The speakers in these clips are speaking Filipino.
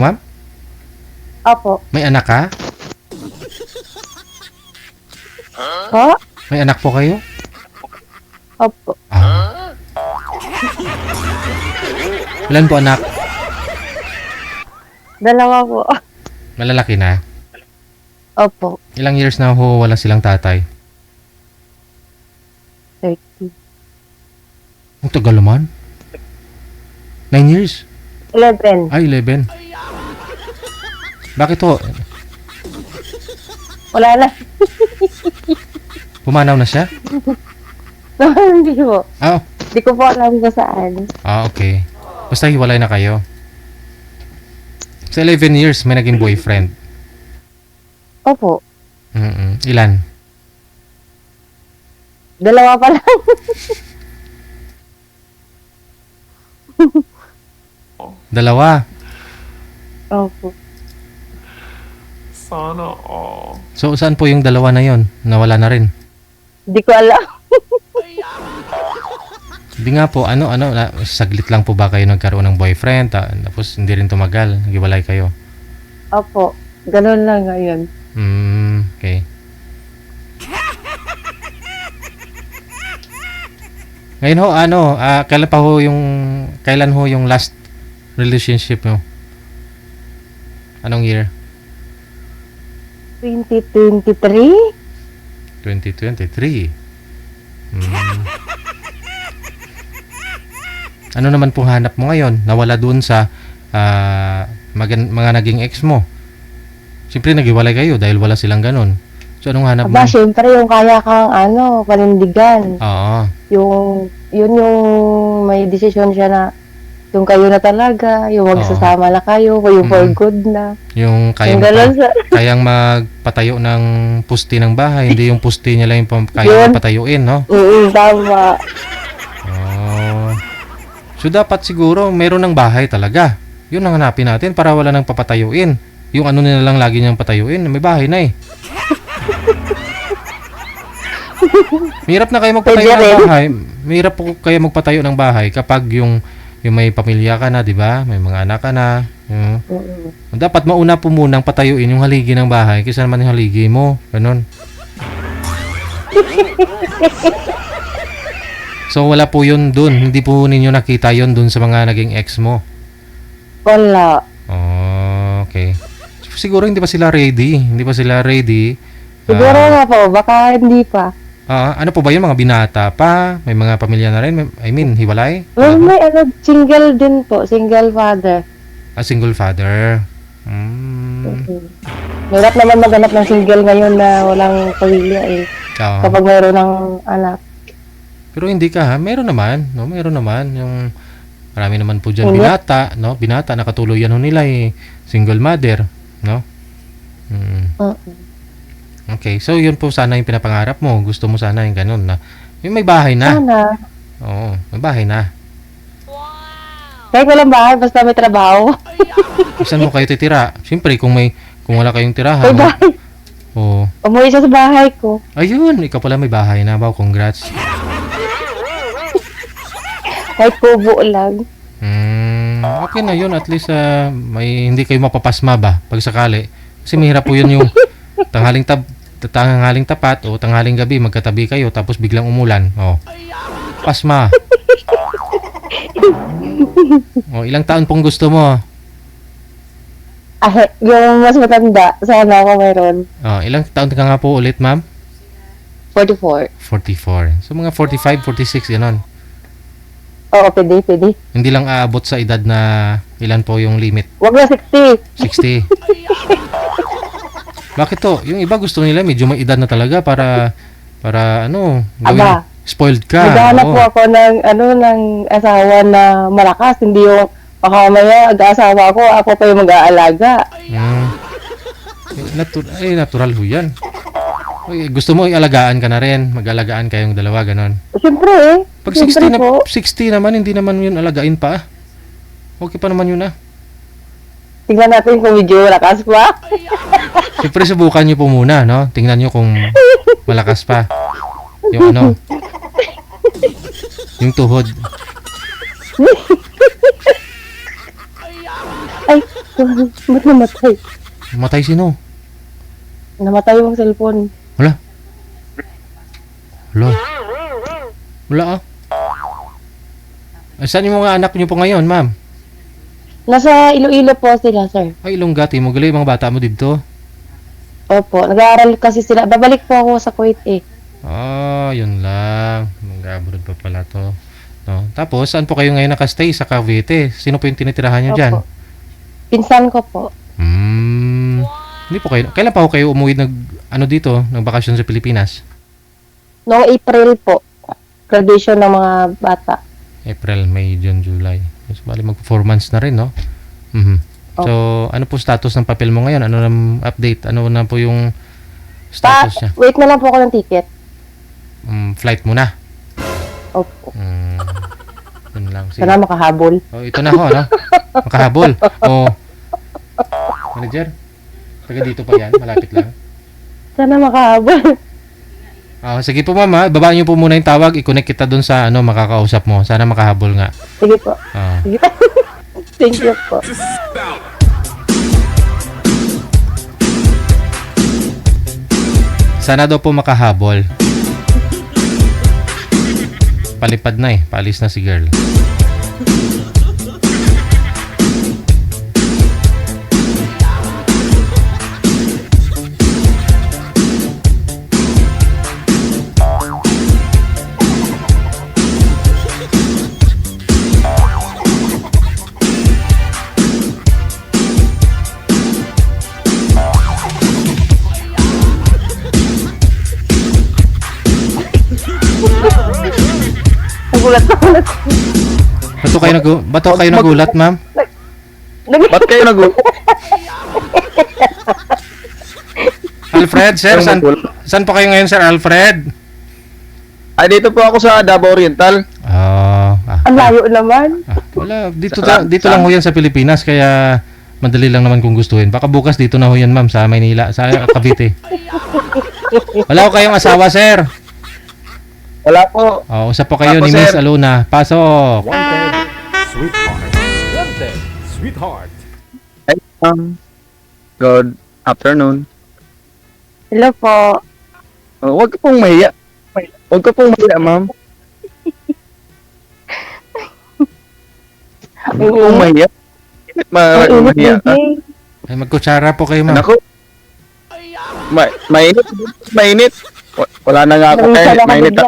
Ma'am? Opo. May anak ka? Po? May anak po kayo? Opo. Ah. Ilan po anak? Dalawa po. Malalaki na? Opo. Ilang years na ho wala silang tatay? 30. Ang tagal naman. 9 years? 11. Ay, 11. Bakit ho? Wala na. Pumanaw na siya? Hindi po. Ah, Hindi ko po alam kung saan. okay. Basta hiwalay na kayo. Sa 11 years, may naging boyfriend. Opo. Ilan? Dalawa pa lang. Dalawa. Opo. Sana all. So, saan po yung dalawa na yon? Nawala na rin. Hindi ko alam. Hindi nga po, saglit lang po ba kayo nagkaroon ng boyfriend? Tapos hindi rin tumagal, naghiwalay kayo. Opo. Ganun lang ngayon. Okay. Ngayon ho, kailan ho yung last relationship mo? Anong year? 2023? 2023. Ano naman pong hanap mo ngayon? Nawala dun sa mga naging ex mo. Siyempre naghiwalay kayo dahil wala silang ganun. So anong hanap mo? Aba, syempre yung kaya kang panindigan. Oo. Yun yung may desisyon siya na yung kayo na talaga, yung magsasama na kayo, yung for good na. Yung kayang magpatayo ng pusti ng bahay, hindi yung pusti niya lang yung kayang patayuin, no? Tama. Oh. So dapat siguro meron ng bahay talaga. Yun ang hanapin natin para wala nang papatayuin. Yung ano nila lang lagi niyang patayuin, may bahay na eh. Mahirap na kayo magpatayo ng bahay. Mahirap po kayo magpatayo ng bahay kapag yung may pamilya ka na, di ba? May mga anak ka na. Dapat mauna po munang patayuin yung haligi ng bahay kaysa naman yung haligi mo. Ganun. So wala po yun dun. Hindi po ninyo nakita yun dun sa mga naging ex mo. Wala. Okay. Siguro hindi pa sila ready. Siguro nga po, baka hindi pa. Ano po ba yung mga binata pa? May mga pamilya na rin? Hiwalay? Well, may single din po, single father. Single father. Hirap naman maghanap ng single ngayon na walang pamilya eh. Kapag mayroon ng anak. Pero hindi ka ha? Meron naman. No? Meron naman. Yung marami naman po dyan binata. No? Binata, nakatuluyan ho nila eh. Single mother. No? Okay, so yun po sana yung pinapangarap mo. Gusto mo sana yung ganun na yung may bahay na. Sana. Oo, may bahay na. Kahit walang bahay, basta may trabaho. Saan mo kayo titira? Siyempre, kung wala kayong tirahan. May bahay. Oo. Umuwi siya sa bahay ko. Ayun, ikaw pala may bahay na. Wow, congrats. Kahit kubo lang. Okay na yun. At least hindi kayo mapapasma ba pag sakali. Kasi mahirap po yun yung tanghaling tapat o tanghaling gabi magkatabi kayo tapos biglang umulan. Pasma. Ilang taon pong gusto mo? Yung mas matanda, sana ako mayroon. Ilang taon ka nga po ulit, ma'am? 44. 44. So mga 45, 46, gano'n. Oo, pwede. Hindi lang aabot sa edad na ilan po yung limit? Wag na 60. 60. Bakit to? Yung iba gusto nila medyo may edad na talaga para gawin, spoiled ka. Naghahanap po ako ng asawa na malakas, hindi yung mamaya mag-aasawa ako pa yung mag-aalaga. Natural ho yan. Gusto mo ialagaan ka na rin, mag-alagaan kayong dalawa, ganon. Siyempre Pag 60 naman, hindi naman yun alagain pa. Okay pa naman yun Tingnan natin kung medyo malakas pa. Siyempre subukan nyo po muna, no? Tingnan nyo kung malakas pa. Yung yung tuhod. Ay, Ba't namatay? Matay sino? Namatay yung cellphone. Wala. Wala. Wala ah. Saan yung mga anak niyo po ngayon, ma'am? Nasa Iloilo po sila, sir. Ay, Ilonggati mo. Gali, mga bata mo dito. Opo, nag-aaral kasi sila. Babalik po ako sa Kuwait eh. Ah, yun lang. Mag-abroad pa pala to. No? Tapos, saan po kayo ngayon nakastay? Sa Cavite. Sino po yung tinitirahan niyo dyan? Opo. Pinsan ko po. Hindi po kayo. Kailan pa ho kayo umuwi dito, nagbakasyon sa Pilipinas? Noong April po. Graduation ng mga bata. April, May, June, July. So, bali mag 4 months na rin, no? So, ano po status ng papel mo ngayon? Ano na update? Ano na po yung status niya? Wait na lang po ako ng ticket. Flight muna. Opo. Yun lang. Sige. Sana makahabol. Oh, ito na ho, ano? Makahabol. Oh. Manager? Taga dito pa yan, malapit lang. Sana makahabol. Sige po ma'am, ibaba niyo po muna yung tawag, i-connect kita dun sa makakausap mo. Sana makahabol nga. Sige po. Sige po. Thank you po. Sana daw po makahabol. Palipad na paalis na si girl. Nagulat na ulit. Ba't kayo nagulat, ma'am? Ba't kayo Alfred, sir, saan po kayo ngayon, Sir Alfred? Ay, dito po ako sa Davao Oriental. Ang layo naman. Wala, dito lang ho yan sa Pilipinas, kaya madali lang naman kung gustuhin. Baka bukas dito na ho yan, ma'am, sa Maynila, sa Cavite. Wala ko kayong asawa, sir. Wala po. Usap po kayo Ako, ni Miss sir. Aluna. Pasok. Wanted, sweetheart. Wanted, sweetheart. Ay, good afternoon. Hello po. Huwag ka pong mahiya. Huwag ka pong mahiya, ma'am. Huwag ka pong mahiya. Mahiya ka. Ay, magkutsara po kayo, ma'am. Naku. Mainit. Mainit. Wala na nga ako kahit mainit.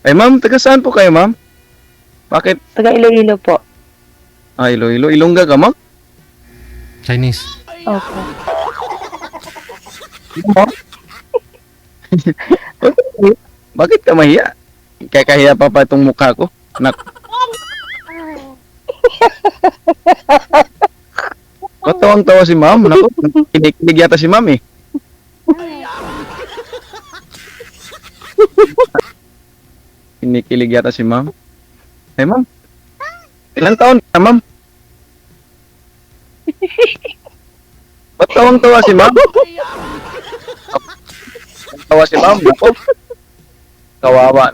Ay, ma'am, taga saan po kayo, ma'am? Bakit? Taga Iloilo po. Iloilo. Ilongga ka, ma'am? Chinese. Opo. Bakit ka mahiya? Kaya kahiya pa itong mukha ko. Tawang-tawa si ma'am. Naku, kinikilig yata si ma'am eh. Kinikilig yata si ma'am. Eh ma'am, ilang taon ka ma'am? Ba't tawang-tawa si ma'am? Tawa si ma'am, naku. Kawawa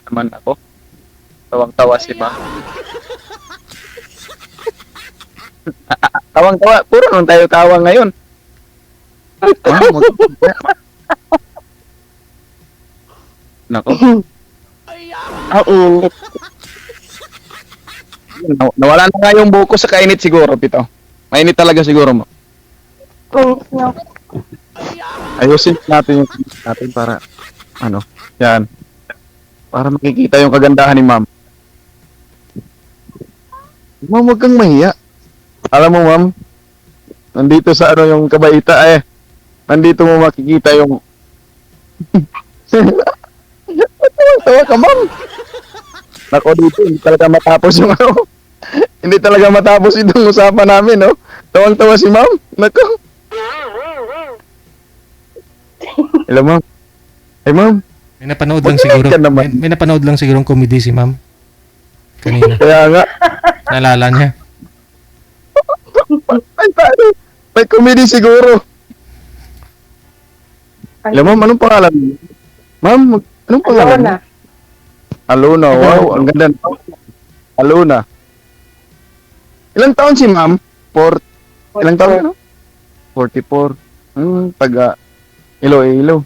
naman ako. Tawang-tawa si ma'am. Tawang-tawa, puro nung tayo tawa ngayon. Nako. Ang init. Nawala na nga yung buko sa kainit siguro, Pito. Mainit talaga siguro mo. Ayusin natin yung natin para yan. Para makikita yung kagandahan ni ma'am. Ma'am, huwag kang mahiya. Alam mo, ma'am, nandito sa yung kabaita nandito mo makikita yung tawa ka, ma'am. Nako, dito, hindi talaga matapos yung hindi talaga matapos itong usapan namin, no? Tawang-tawa si ma'am. Nako. Hello, ma'am. Hey, ma'am. May napanood lang siguro. ka naman. May napanood lang siguro comedy si ma'am. Kanina. Kaya nga. Naalala niya. Ay, paano? May comedy siguro. Hello, ma'am. Anong pangalan mo? Ma'am, anong pangalan mo? Alona. Alona. Wow, ang ganda. Alona. Ilang taon si ma'am? Ilang taon ano? 44. Taga Iloilo.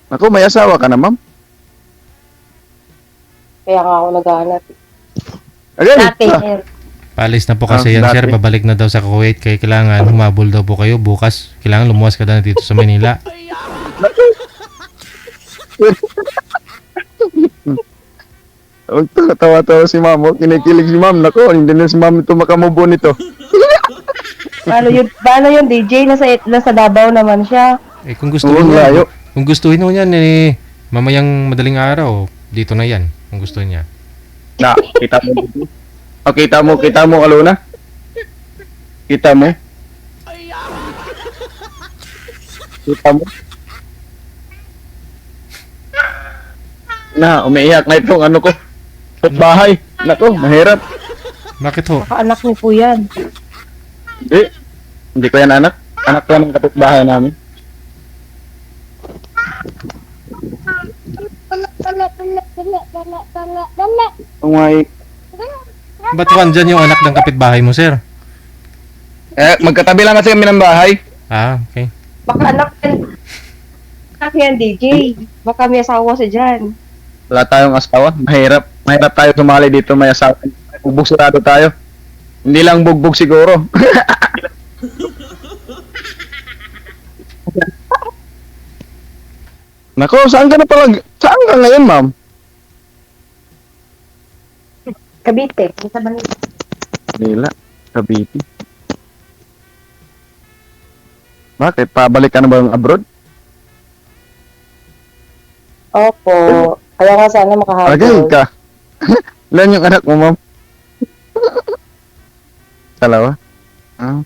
Ako, may asawa ka na, ma'am? Kaya nga ako naghahanap. Again, Dati, Paalis na po kasi yan, dati. sir. Babalik na daw sa Kuwait. Kaya kailangan humabol daw po kayo bukas. Kailangan lumuwas ka na dito sa Manila. tawa-tawa si ma'am. Oh. Kinikilig si ma'am. Nako, hindi na si ma'am ito makamubo nito. paano yun, DJ? Nasa Davao naman siya. Eh kung gusto Oo, niya, layo. kung gustuhin mo yan, eh, mamayang madaling araw, dito na yan. Kung gusto niya. Na, kita mo. Oh, kita mo, Alona. Kita mo. Kita mo. Na, umiiyak na itong ano ko. Bahay. Nako, mahirap. Bakit ho? Anak niyo po yan. Hindi ko yan anak. Anak ko yan ng kapitbahay namin. Oh my. Ba't ko andyan yung anak ng kapitbahay mo, sir? Magkatabi lang kasi kami ng bahay. Ah, okay. Baka anak yan. Anak yan, DJ. Baka may asawa siya dyan. Wala tayong asawa. Mahirap. Mahirap tayo sumali dito. May asawa. Bugbog sigurado tayo. Hindi lang bugbog siguro. Nako, saan ka na pala? Saan ka ngayon, ma'am? Cavite. Sa Manila. Manila. Cavite. Bakit? Pabalik ka na ba abroad? Opo. Kaya nga sana Again makahabol. ka. Ilan yung anak mo, ma'am? Dalawa? Ah.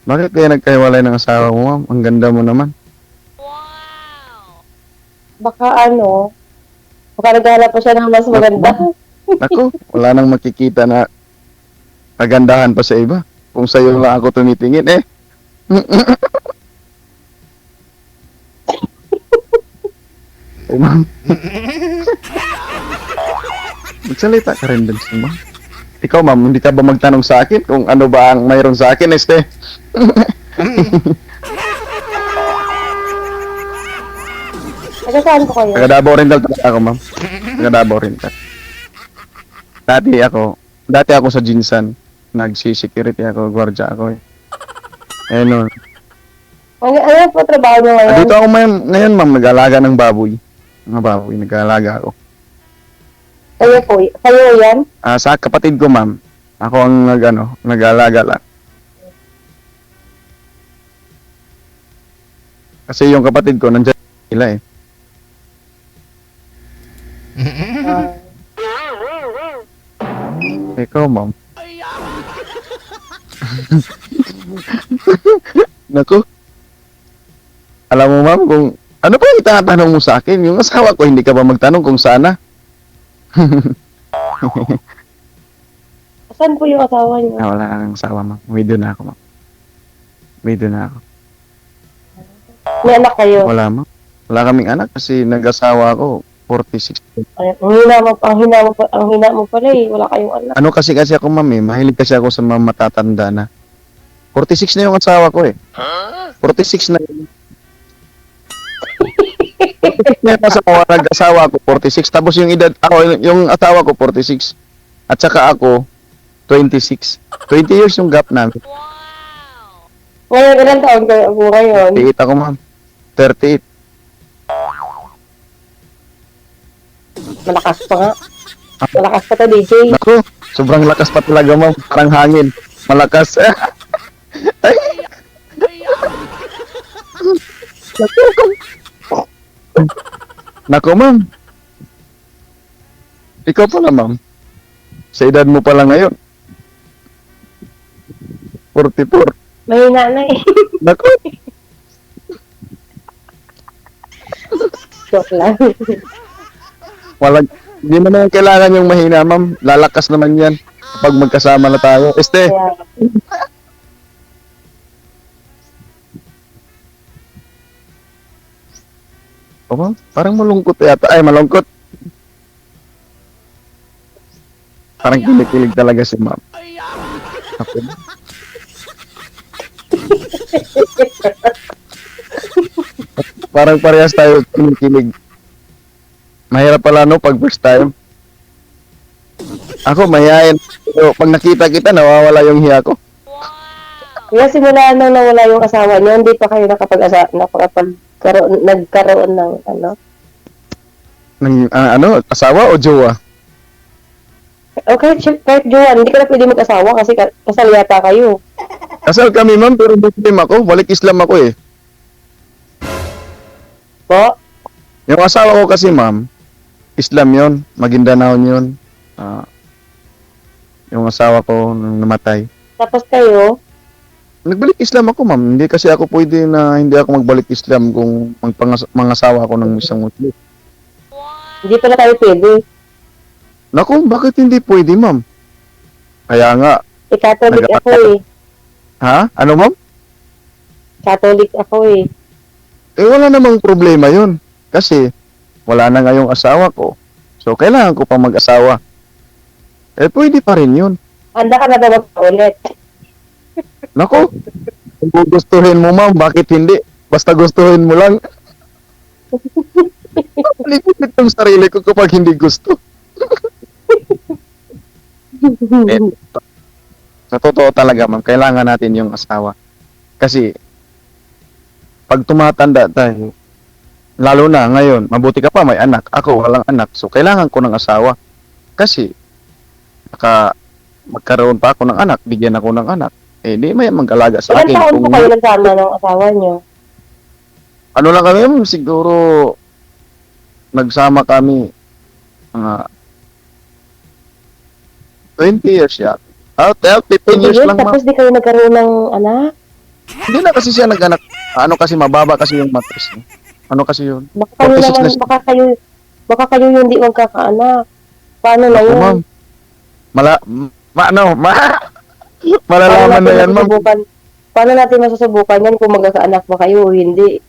Bakit kaya nagkahiwalay ng asawa mo, ma'am? Ang ganda mo naman. Baka naghahanap pa siya ng mas maganda. Ako, wala nang makikita na kagandahan pa sa iba. Kung sa'yo lang ako tumitingin, eh. Oh, ma'am. Magsalita ka rin din, ma'am. Ikaw, ma'am, hindi ka ba magtanong sa akin kung ano ba ang mayroon sa akin, este? Taga saan po kayo? Taga Davao rin talaga ako, ma'am. Taga Davao rin talaga. Dati ako sa Jinsan. Nagsi-security ako, gwardiya ako eh. Ano, Ano po trabaho niyo ngayon? dito ako ngayon, ma'am, nag-alaga ng baboy. Mga baboy, nag-alaga ako. Kayo yan? Sa kapatid ko, ma'am. Ako ang nag-alaga lang. Kasi yung kapatid ko, nandiyan sila eh. Ikaw, ma'am. Naku. Alam mo, ma'am, kung ano pa yung itatanong mo sa akin? Yung asawa ko, hindi ka ba magtanong kung sana? Saan po yung asawa niyo? Wala kang asawa, ma'am. Widow na ako, ma'am. Widow na ako. May anak kayo? Wala, ma'am. Wala kaming anak kasi nag-asawa ako 46. Ang hina mo pala eh. Wala kayong anak. Ano kasi ako, ma'am, eh. Mahilig kasi ako sa mga matatanda na. 46 na yung asawa ko, eh. 46 na yun. 46 na yung asawa, nag-asawa ko, 46. Tapos yung yung asawa ko, 46. At saka ako, 26. 20 years yung gap namin. Ngayon, ilang taon kayo po ngayon? 38 ako, ma'am. 38. Malakas pa nga. Malakas pa to, DJ. Naku, sobrang lakas pa talaga, ma'am. Parang hangin. Malakas. Ay. Naku, ma'am. Ikaw pala, ma'am. Sa edad mo pala ngayon. 44. Mahina na eh. Naku. Joke lang. Hindi mo naman kailangan yung mahina, ma'am. Lalakas naman yan kapag magkasama na tayo. Este, Kaya, oh, ma'am, parang malungkot yata. Ay, malungkot. Parang kinikilig talaga si ma'am. Ako. Parang parehas tayo kinikilig. Mahirap pala no pag first time. Ako mahihayin. Pero pag nakita kita, nawawala yung hiya ko. Kaya simula nang nawala yung asawa niyo, hindi pa kayo nagkaroon ng ano? Ano, asawa o jowa? Okay, kahit jowa, hindi ka na pwede mag-asawa kasi kasal yata kayo. Kasal kami ma'am, pero Muslim ako. Balik Islam ako eh. Po? Yung asawa ko kasi ma'am, Islam yon, Maguindanao yun. Yung asawa ko nung namatay. Tapos kayo, Nagbalik Islam ako ma'am. Hindi kasi ako pwede na hindi ako magbalik Islam kung mangasawa ako ng isang Muslim. hindi pala kayo pwede. Naku, bakit hindi pwede ma'am? Kaya nga, Catholic Nag- ako eh. ha? Ano ma'am? Catholic ako eh. Eh wala namang problema yun. Kasi wala na nga yung asawa ko. So kailangan ko pang mag-asawa. Eh pwede pa rin yun. Handa ka na daw ulit. Naku, kung gustuhin mo ma'am, bakit hindi? Basta gustuhin mo lang. Lipit yung sarili ko kapag hindi gusto. Eh, sa totoo talaga ma'am, kailangan natin yung asawa. Kasi, pag tumatanda tayo, lalo na ngayon, mabuti ka pa may anak, ako walang anak, so kailangan ko ng asawa. Kasi, magkaroon pa ako ng anak, bigyan ako ng anak, eh di may mag-alaga sa Ilan akin. taon po Kung, kayo nagsama ng asawa niyo? ano lang kami, ma'am, siguro, nagsama kami, mga 20 years yata. 15 years lang ma'am. Tapos di kayo nagkaroon ng anak? Hindi na kasi siya nag-anak. Ano kasi mababa kasi yung mattress niya. Ano kasi yun? Baka kayo 46 naman, na siya. baka kayo hindi magkakaanak. Paano na Ako, yun? ma'am. Malalaman na yan, ma'am. Paano natin masusubukan yan kung magkakaanak ba kayo o hindi?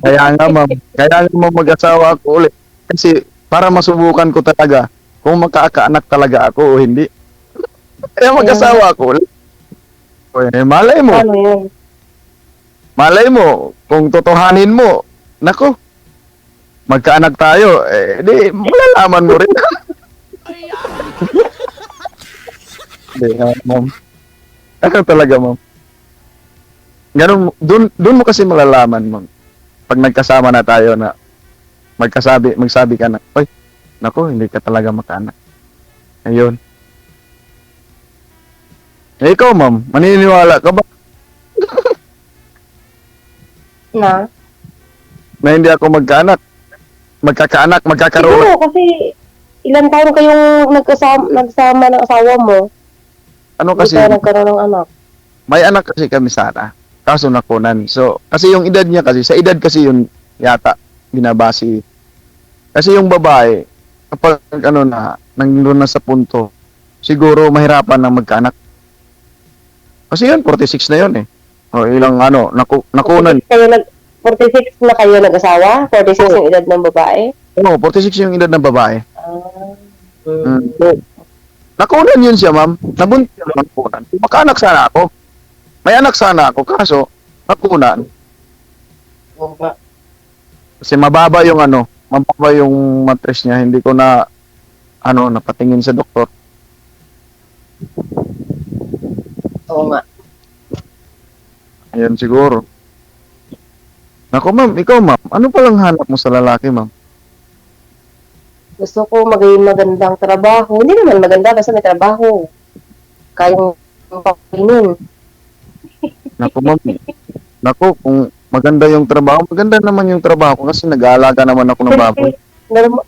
Kaya nga, ma'am. Kaya nga, ma'am, mag-asawa ako ulit. Kasi, para masubukan ko talaga kung magkakaanak talaga ako o hindi. Kaya mag-asawa ako ulit. Eh, malay mo. Paano yun? Malay mo. Kung totohanin mo. Nako. Magkaanak tayo. Eh, di, malalaman mo rin. Hindi, ma'am. Ano talaga, ma'am? Ganun, dun mo kasi malalaman, ma'am. Pag nagkasama na tayo na magsabi ka na, oy, nako, hindi ka talaga makaanak. Ayun. Eh, ikaw, ma'am, maniniwala ka ba Na? na hindi ako magkakaroon? Siguro kasi ilan taon kayong nagsama ng asawa mo, Ano hindi kasi, kayo nagkaroon ng anak. may anak kasi kami sana. Kaso nakunan. So, kasi yung edad niya kasi, sa edad kasi yun yata binabasi. Kasi yung babae, kapag ano na, nandun na sa punto, siguro mahirapan na magkaanak. Kasi yun, 46 na yun eh. O ilang ano, nakunan. 46 na kayo nag-asawa? 46 yung edad ng babae? Oo, 46 yung edad ng babae. Ah. So, nakunan yun siya, ma'am. Nabuntis siya ng nakunan. Makaanak sana ako. May anak sana ako, kaso, nakunan. Kasi mababa yung mababa yung mattress niya. Hindi ko na, napatingin sa doktor. Oo nga. Ayun siguro. Naku, ma'am, ikaw, ma'am, ano palang hanap mo sa lalaki, ma'am? Gusto ko maging magandang trabaho. Hindi naman maganda, basta may trabaho. Kayang pakainin. Naku, ma'am. Naku, kung maganda yung trabaho, maganda naman yung trabaho kasi nag-aalaga naman ako ng baboy.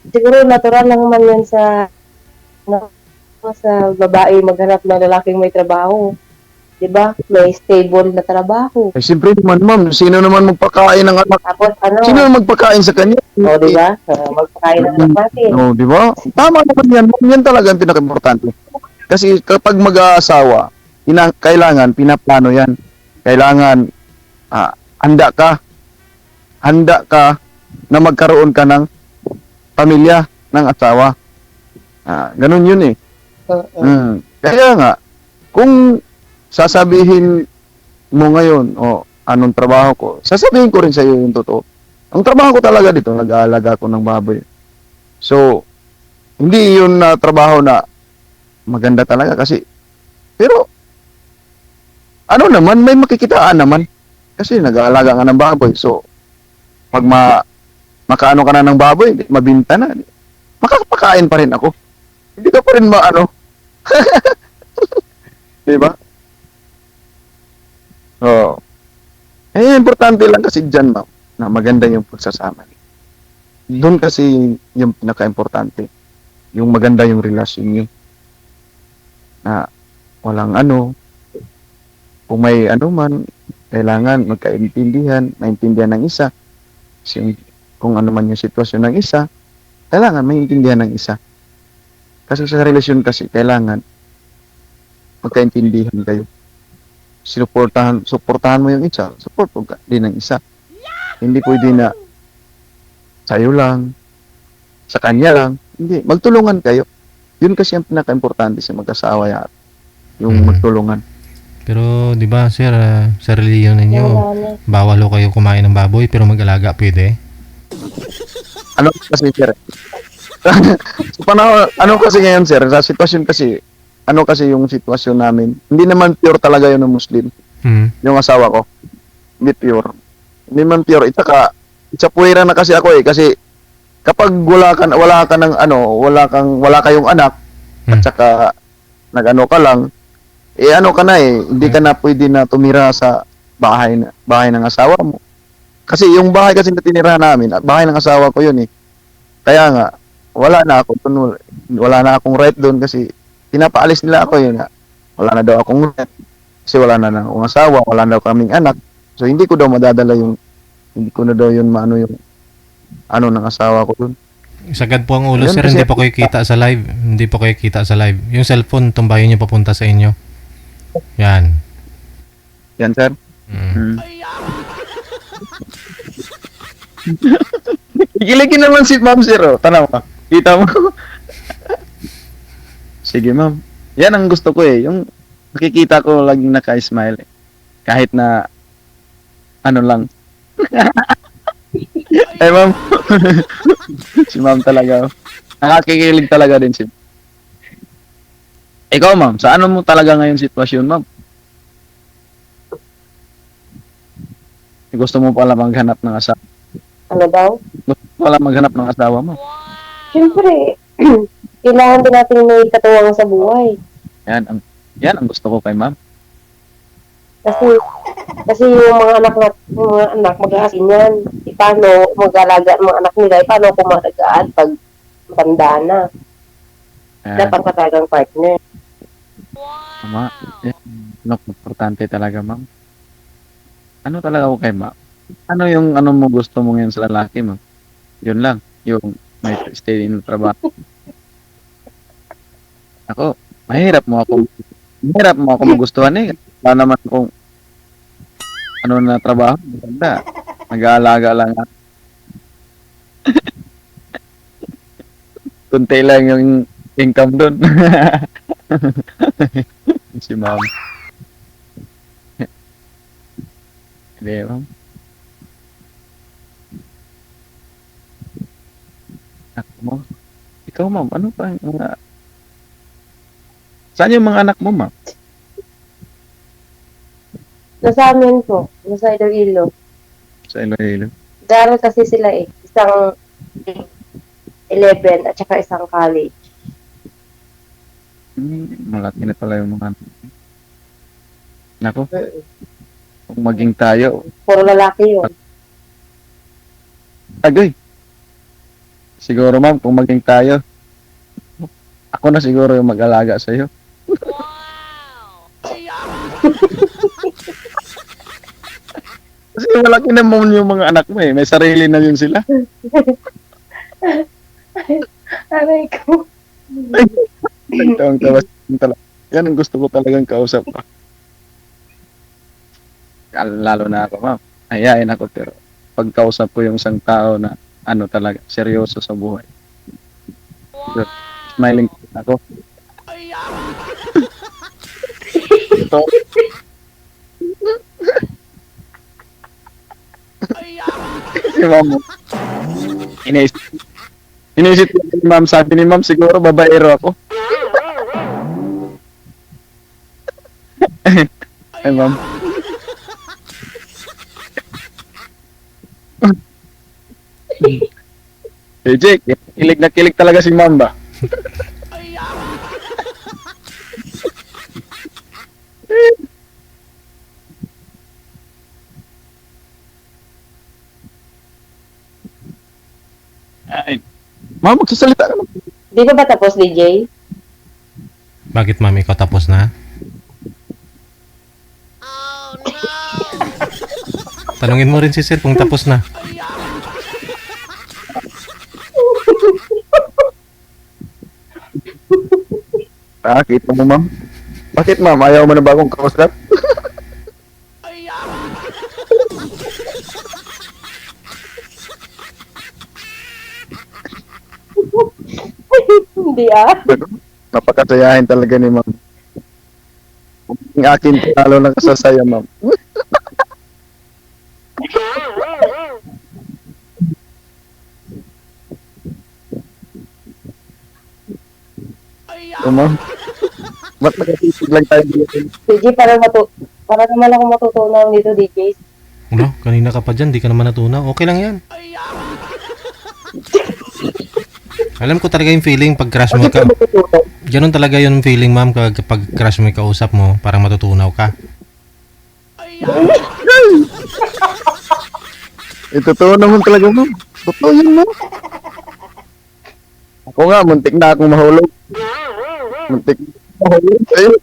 Siguro natural lang man yan sa babae maghanap ng lalaking may trabaho. 'Di ba? May stable na trabaho. Eh, siyempre naman, ma'am, sino naman magpakain ng anak? Tapos Sino naman magpakain sa kanya? O, di ba? Magpakain ng anak natin. No, di ba? Tama naman yan. Yan talaga ang pinaka-importante. Kasi kapag mag-aasawa, kailangan, pinaplano yan. Kailangan, handa ka na magkaroon ka ng pamilya, ng asawa. Ganun yun eh. Kaya nga, kung sasabihin mo ngayon, o anong trabaho ko, sasabihin ko rin sa iyo yung totoo. Ang trabaho ko talaga dito, nag-aalaga ko ng baboy. So, hindi yun na trabaho na maganda talaga kasi, pero, ano naman, may makikitaan naman. Kasi nag-aalaga ka ng baboy. So, pag makaano ka na ng baboy, mabinta na. Makakapakain pa rin ako. Hindi ka pa rin maano. Diba? Oo. Eh, importante lang kasi dyan, ma'am, na maganda yung pagsasama. Doon kasi yung pinaka-importante. Yung maganda yung relasyon nyo. Na walang ano, kung may ano man, kailangan magkaintindihan, maintindihan ng isa. Kasi kung ano man yung sitwasyon ng isa, kailangan maintindihan ng isa. Kasi sa relasyon kasi, kailangan magkaintindihan kayo. Suportahan mo yung isa, support mo din ng isa. Hindi pwede na sa'yo lang, sa kanya lang. Hindi, magtulungan kayo. Yun kasi ang pinaka-importante sa mag-asawa yan. Yung magtulungan. Pero 'di ba sir, sa reliyon ninyo, Wala na. bawal ho kayo kumain ng baboy pero mag-alaga pwede. Ano kasi, sir? Sa panahon, ano kasi ngayon, sir, sa sitwasyon kasi, ano kasi yung sitwasyon namin, hindi naman pure talaga yun ng Muslim, Hmm. yung asawa ko. Hindi pure. Hindi man pure. Itsa puwera na kasi ako eh, kasi kapag wala ka ng ano, wala kayong anak, at Hmm. saka nag-ano ka lang, eh ano ka na eh, hindi ka na pwede na tumira sa bahay ng asawa mo. Kasi yung bahay kasi na tinirahan namin, bahay ng asawa ko yun eh. Kaya nga, wala na akong right doon kasi pinapaalis nila ako yun nga. Wala na daw akong right. Kasi wala na akong asawa, wala na daw kaming anak. So hindi ko daw madadala hindi ko na daw yun maano yung ano ng asawa ko doon. Sagad po ang ulo Ayun, sir, kasi- hindi po kayo kita sa live. Hindi po kayo kita sa live. Yung cellphone, tumbayin nyo papunta sa inyo. Yan. Yan, sir. Mm. Kikiligin naman si Ma'am Sir, oh. Tanaw ka. Kita mo. Sige, Ma'am. Yan ang gusto ko eh. Yung nakikita ko laging naka-smile eh. Kahit na ano lang. Eh, Ma'am. Si Ma'am talaga. Oh. Nakakikilig talaga din si Ikaw, Ma'am. Sa ano mo talaga ngayon sitwasyon, Ma'am? Gusto mo pala maghanap ng asawa? Ano daw? Gusto mo pala maghanap ng asawa mo? Siyempre, kailangan din natin may katuwang sa buhay. Yan ang gusto ko kay Ma'am. Kasi yung mga anak mag-aasin yan. Paano mag-alaga ang mga anak nila? Paano kumalagaan pag tanda na? Yan. Dapat ka talagang partner. Tama. Yan. Importante talaga, Ma'am. Ano talaga ako kay Ma'am? Ano yung ano mo gusto mo ngayon sa lalaki, Ma'am? Yun lang. Yung may stay in trabaho. Ako, mahirap mo ako magustuhan eh. Wala naman kung ano na trabaho. Maganda. Nag-aalaga lang ako. Kunti lang yung income doon. Si Ma'am. Hindi, Ma'am. Ako mo. Ikaw, Ma'am, ano pa yung mga... Saan yung mga anak mo, Ma'am? Nasa amin po, nasa Iloilo. Sa Iloilo. Daral kasi sila eh. Isang 11 at saka isang college. Malaki na pala yung mga anak. Nako, Mm. kung maging tayo, Puro lalaki yun. agoy. Siguro, Ma'am, kung maging tayo, ako na siguro yung mag-alaga sa'yo. Kasi malaki naman yung mga anak mo eh. May sarili na yun sila. Aray ko. Ito ang tawas. Yan ang gusto ko talagang kausap. Lalo na ako, Ma'am. Ayain ako, pero pagkausap ko yung isang tao na ano talaga, seryoso sa buhay. Smiling ako. Si ma'am. Inisip. Inisip ko ni ma'am, sabi ni ma'am, siguro babaero ako. Ay, ma'am. Eh, Jake, kilig na kilig talaga si ma'am ba? Ay, ma'am, magsasalita ka na. Di ba tapos, DJ? Bakit ma'am, ikaw tapos na? Tanungin mo rin si sir kung tapos na. Ah, kita mo, ma'am. Bakit, ma'am? Ayaw mo na bagong kausap? Hindi ah. Napakasayahin talaga ni ma'am. Ang akin, lalo lang kasasaya, ma'am. So, ma'am. Ba't nakasisig lang tayo dito? DJ, para naman ako matutunan dito, DJ. Ulo, kanina ka pa dyan, di ka naman natunaw. Okay lang yan. Alam ko talaga yung feeling pag crush mo ka. Ganun talaga yung feeling, ma'am, kapag crush mo yung kausap mo, parang matutunaw ka. Totoo naman talaga, ma'am. Totoo yun, ma'am. Ako nga, muntik na akong mahulog. Muntik na akong mahulog. Ayun.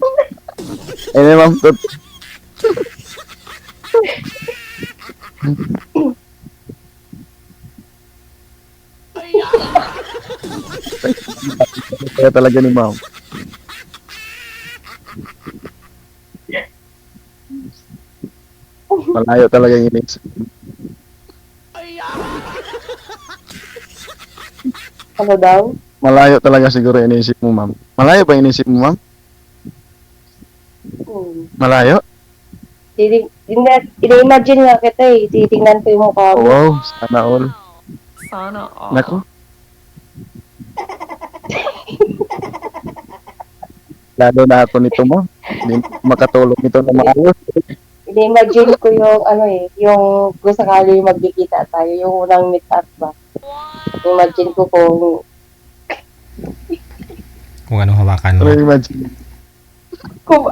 Ayun, ma'am. Kaya talaga ni ma'am. Malayo talaga yung inisip. Ano daw? Malayo talaga siguro yung inisip mo, ma'am. Malayo ba yung inisip mo, ma'am? Malayo? Ina-imagine nga kita eh. Titingnan ko yung mukha Oh, mo. wow, sana all. Sana all. Nako. Lalo na ako nito, ma'am. Hindi makatulog nito na maayos. Ina-imagine ko yung ano eh, yung kung sakali magkikita tayo, yung unang meet up ba. Imagine ko Kung anong hawakan mo. Ano imagine? kung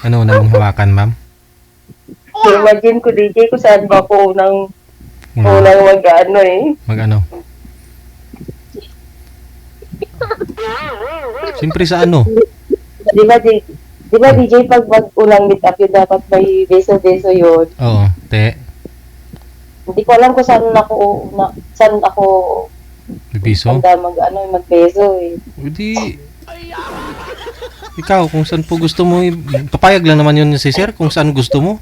Ano unang mong hawakan, ma'am? imagine ko DJ kung saan ba ako unang mag-ano eh. Mag-ano? Siyempre sa ano? Di ba DJ pag unang meet up yun dapat may beso-beso yun. Oo, te. Hindi ko alam kung saan ako Bibiso. handa magbeso eh. Hindi. Ikaw, kung saan po gusto mo, papayag lang naman yun si sir kung saan gusto mo.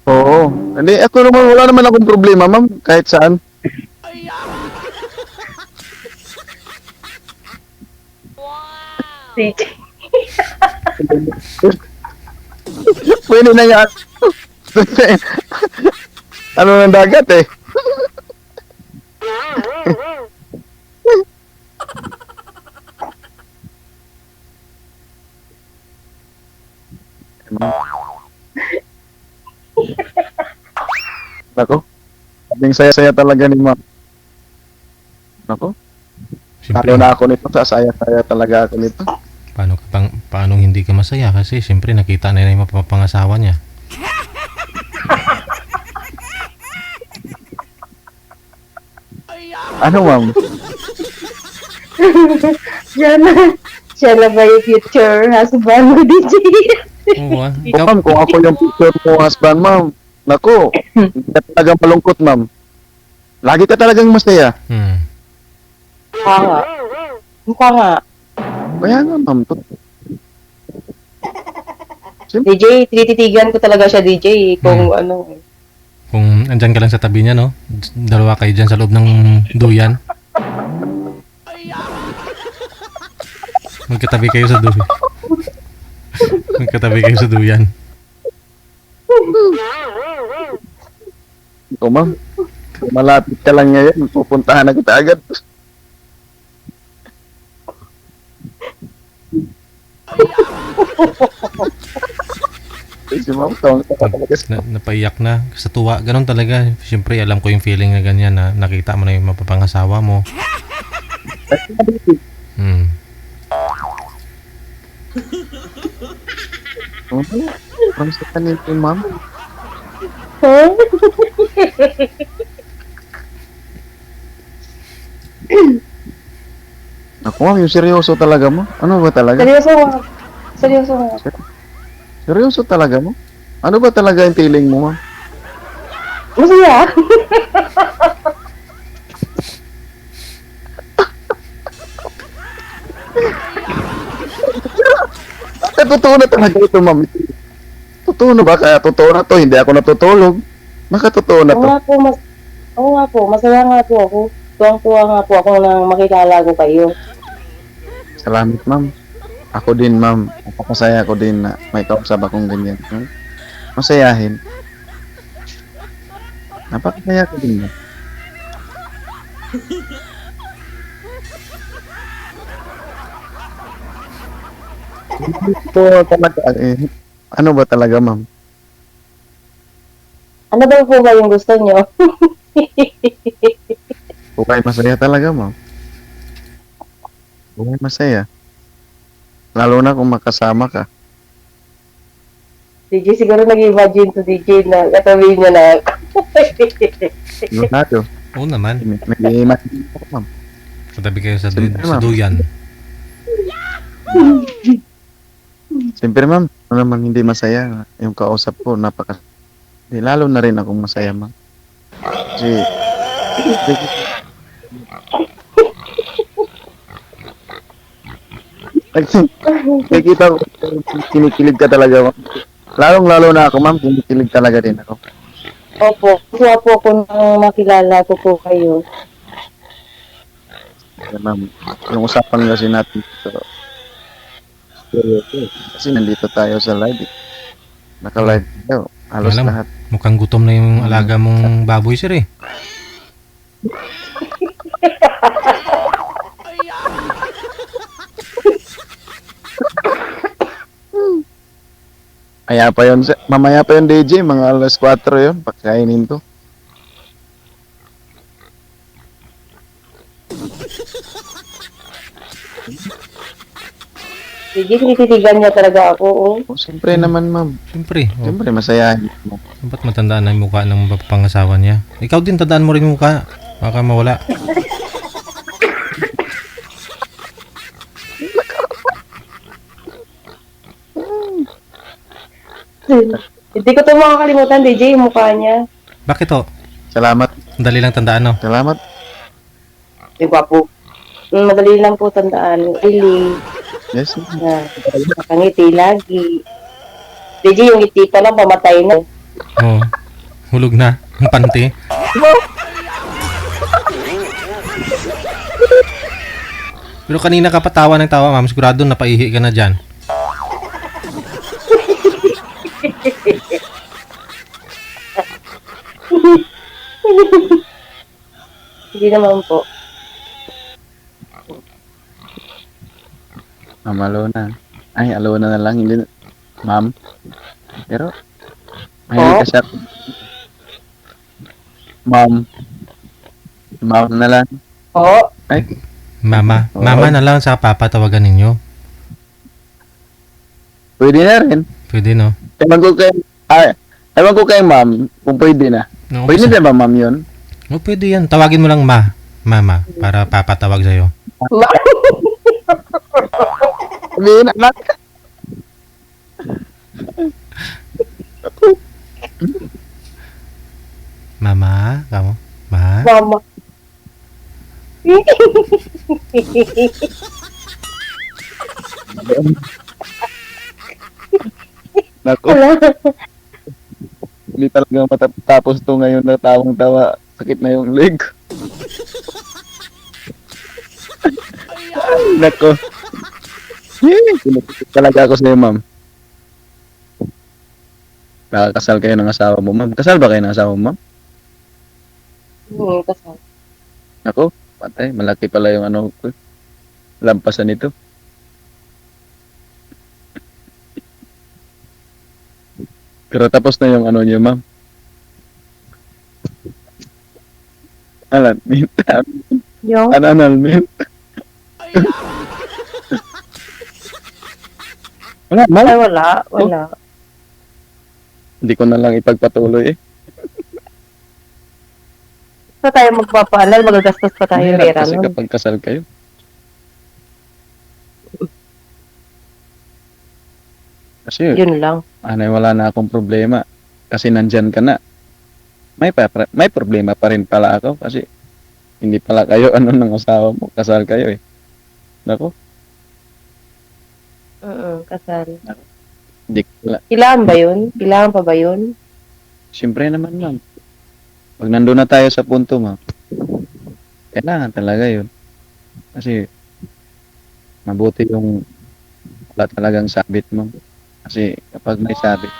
Oo. Hindi, ako naman, wala naman akong problema, ma'am. Kahit saan. DJ. Pwede na nga. Ano ng dagat eh. Nako. Sabing saya-saya talaga ni ma'am. Nako. Siyempre, Lalo na ako nito. Sasaya-saya talaga ako nito. paano hindi ka masaya? Kasi siyempre nakita na yung mapapangasawa niya. Ano, ma'am? Siya na ba yung future husband mo, DJ? Oo, ah. Oh, Ikaw, ma'am, kung ako yung picture mo, husband, ma'am. Nako. Hindi ka talagang malungkot, ma'am. Lagi ka talagang masaya. Mukha nga. Mukha nga. Kaya nga, ma'am. DJ, tinititigan ko talaga siya, DJ, kung ano. kung andyan ka lang sa tabi niya, no? Dalawa kayo dyan sa loob ng duyan. Magkatabi kayo sa duyan. Magkatabi kayo sa duyan. ako, ma'am. Malapit ka lang ngayon, pupuntahan na kita agad. Si ma'am, tawang talaga sa Napaiyak na sa tuwa. Ganon talaga. Siyempre, alam ko yung feeling na ganyan na nakita mo na yung mapapangasawa mo. Hmm. From sa kanil ko, ma'am. Huh? Ako, ma'am, yung seryoso talaga mo. Ano ba talaga? Seryoso nga. Seryoso nga. Seryoso talaga mo? Ano ba talaga yung feeling mo, ma'am? Masaya. Totoo na talaga ito, ma'am. Totoo na ba? Kaya totoo na to. Hindi ako natutulog. Makatotoo na Oo to. nga po, oo nga po, masaya nga po ako. Tuwang-tuwa nga po ako nang makilala ko kayo. Salamat, ma'am. Ako din, ma'am. Napakasaya ko din na may kausap akong ganyan. Masayahin. Napakasaya ko din, ma'am. Ito talaga, ano ba talaga, ma'am? Ano ba po ba yung gusto nyo? Bukay masaya talaga, ma'am. Bukay masaya. Lalo na kung makasama ka. DJ, siguro nag-imagine to DJ na katabi niya na. Sigurado. Oo naman. May imagine ako, ma'am. Katabi kayo sa, Siyempre, sa ma'am. duyan. Siyempre, ma'am, ano naman hindi masaya. Yung kausap ko, lalo na rin akong masaya, ma'am. Kasi, nakikita ko, kinikilig ka talaga, ma'am. Lalong-lalo na ako, ma'am, kinikilig talaga din ako. Opo, kuha po ako nang makilala ko po kayo. Kaya, ma'am, yung usapan kasi natin dito, kasi nandito tayo sa live. Naka-live tayo. Halos Alam mo. lahat. Mukhang gutom na yung alaga mong baboy, sir eh. Mamaya pa yun, DJ, mga alas 4 yun, pagkainin to. DJ, tinititigan niya talaga ako. Oh. O, siyempre naman, ma'am. Siyempre. Oh, Siyempre, masayahin mo. dapat matandaan na yung mukha ng mapapangasawa niya. Ikaw din, tandaan mo rin yung mukha. Baka mawala. Hindi ko ito makakalimutan, DJ, yung mukha niya. Bakit to? Salamat. Ang dali lang tandaan, no? Salamat. Di ba po? Madali lang po tandaan. Really, Yes, na nakangiti lagi. DJ, yung ngiti pa lang, pamatay na. Oo. Hulog na. Ang panty. Pero kanina ka pa tawa ng tawa, ma'am. Sigurado napaihi ka na dyan. Hindi naman po. Ma'am Alona. Ay, Alona na lang. Hindi na. Ma'am. Pero, mahilig kasi ako. Ma'am. Ma'am na lang. Oo. Ay, Mama. Oo. Mama na lang sa papa tawagan ninyo. pwede na rin. Pwede, no? Ewan ko kay ma'am kung pwede na. No, Pwede na ba, ma'am, yun? Oh, pwede yan. Tawagin mo lang mama, para papatawag sa'yo. Sabihin, anak. Mama, kamo? Ma? Mama. Naku, Wala. hindi talaga matatapos to ngayon na tawang-tawa. Sakit na yung leg. Ay, nako. Pinapit talaga ako sa'yo, ma'am. Nakakasal kayo ng asawa mo, ma'am. Kasal ba kayo ng asawa mo, ma'am? Kasal. Ako, patay. Malaki pala yung ano ko. Lampasan nito. Pero tapos na yung ano niyo, ma'am. Alan, minta. Yung? Anal, mint. Wala, ma'am. Ay, wala. Hindi ko na lang ipagpatuloy eh. Pa tayo magpapaalal, magagastos pa tayo Mahirap pera kasi nun. kapag kasal kayo. Kasi Yun lang. wala na akong problema. Kasi nandyan ka na. May problema pa rin pala ako kasi hindi pala kayo ng asawa mo. Kasal kayo eh. Nako, Kasal. hindi ko wala. Kailangan ba yun? Kailangan pa ba yun? Siyempre naman ma'am. Pag nandun na tayo sa punto ma'am, kailangan talaga yun. Kasi mabuti yung wala talagang sabit ma'am. Kasi kapag may sabit,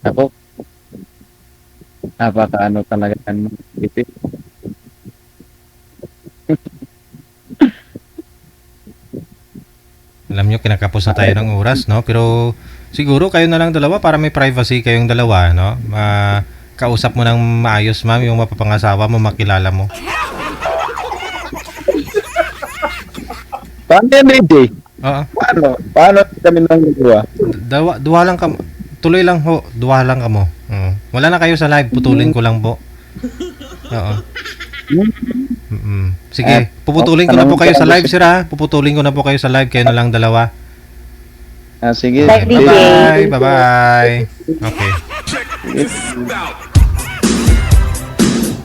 ako, napakaano talaga yan ma'am. Ipit. Alam nyo, kinakapos na tayo ng oras, no? Pero siguro kayo na lang dalawa para may privacy kayong dalawa, no? Kausap mo ng maayos, ma'am, yung mapapangasawa mo, makilala mo. Paano yan, AJ? Oo. Paano kami nang nagawa? Duwa lang ka. Tuloy lang ho. Duwa lang ka mo. Oo. Wala na kayo sa live. Putulin ko lang po. Oo. Sige. Puputulin ko na po kayo sa live, sir, ha? Puputulin ko na po kayo sa live. Kayo na lang dalawa. Sige. Bye, DJ. Bye-bye. Bye-bye. Okay.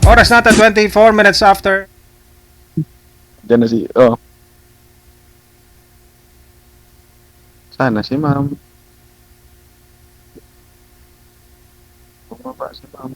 Oras natin, 24 minutes after. Diyan na Sana si ma'am. Bumaba si ma'am.